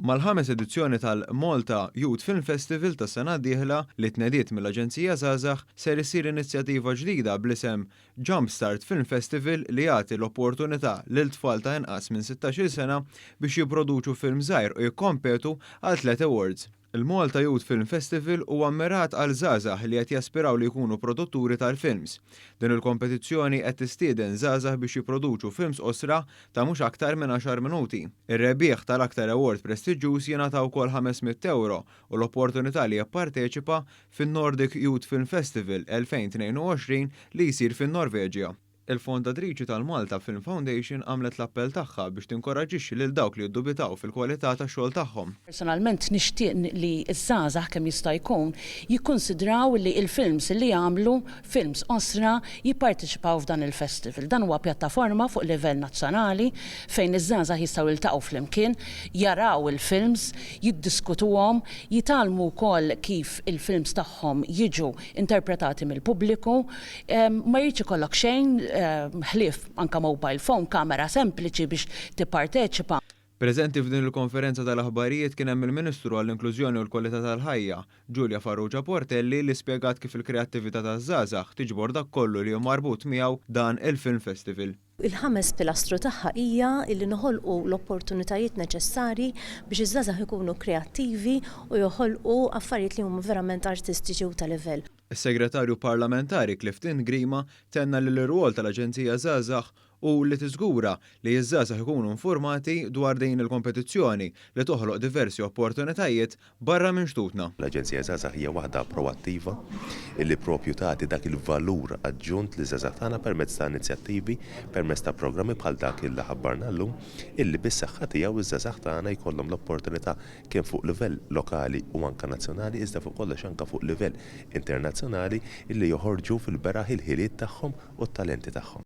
Mal-5 edizzjoni tal-Malta Youth Film Festival tas-sena d-dieħla li tnediet mill-Aġenzija Żgħażagħ ser isir inizjattiva ġdida bl-isem Jumpstart Film Festival li jagħti l-opportunità lil tfal ta' inqas minn 16-il sena biex jipproduċu film żgħir u jikkompetu għal 3 awards. Il-Malta Youth Film Festival huwa mmirat għal żgħażagħ li qed jaspiraw li jkunu produtturi tal-films. Din il-kompetizzjoni qed tistieden żgħażagħ biex jipproduċu films qosra ta' mhux aktar minn 10 minuti. Ir-rebieħ tal-aktar award prestiġjuż jingħata wkoll €500 u l-opportunità li jipparteċipa fin-Nordic Youth Film Festival 2022 li jsir fin-Norveġja. Il-fondatriċi tal-Malta Film Foundation għamlet l-appell tagħha biex tinkoraġġixxi lil dawk li ddubitaw fil-kwalità tax-xogħol tagħhom. Personalment nixtieq li ż-żgħażagħ kemm jista' jkun jikkunsidraw li l-films li jagħmlu films qosra jipparteċipaw f'dan il-festival. Dan huwa pjattaforma fuq livell nazzjonali fejn iż-żgħażagħ jistgħu jiltaqgħu flimkien, jaraw il-films, jiddiskutuhom, jitalmu wkoll kif il-films tagħhom jiġu interpretati mill-pubbliku, ma jridx ikollok xejn ħlief anke mobile phone, kamera sempliċi biex tipparteċipa. Preżenti f'din il-konferenza tal-aħbarijiet kien hemm il-Ministru għall-Inklużjoni u l-Kwalità tal-Ħajja, Giulia Farrugia Portelli, li spjegat kif il-kreattività taż-żgħażagħ tiġbor dak kollu li hu marbut miegħu dan il-Film Festival. Il-5 pilastru tagħha hija li noħolqu l-opportunitajiet neċessarji biex iż-żgħażagħ ikunu kreattivi u joħolqu affarijiet li huma verament artistiċi u ta' livell. Is-Segretarju Parlamentari Clifton Grima tenna li l-irwol tal-Aġenzija Żgħażagħ u li tiżgura li ż-żgħażagħ ikunu informati dwar din il-kompetizzjoni li toħloq diversi opportunitajiet barra minn xtutna. L-Aġenzija Żgħażagħ hija waħda proattiva illi propju tagħti dak il-valur aġġunt li żgħażagħ tagħna permezz ta' inizjattivi, permezz ta' programmi bħal dak illi ħabbarna llum illi bis-saħħa tiegħu iż-żgħażagħ tagħna jkollhom l-opportunità kemm fuq livell lokali u anke nazzjonali iżda fuq kollox anke fuq livell internazzjonali illi joħorġu fil-beraħ il-ħiliet tagħhom u t-talenti tagħhom.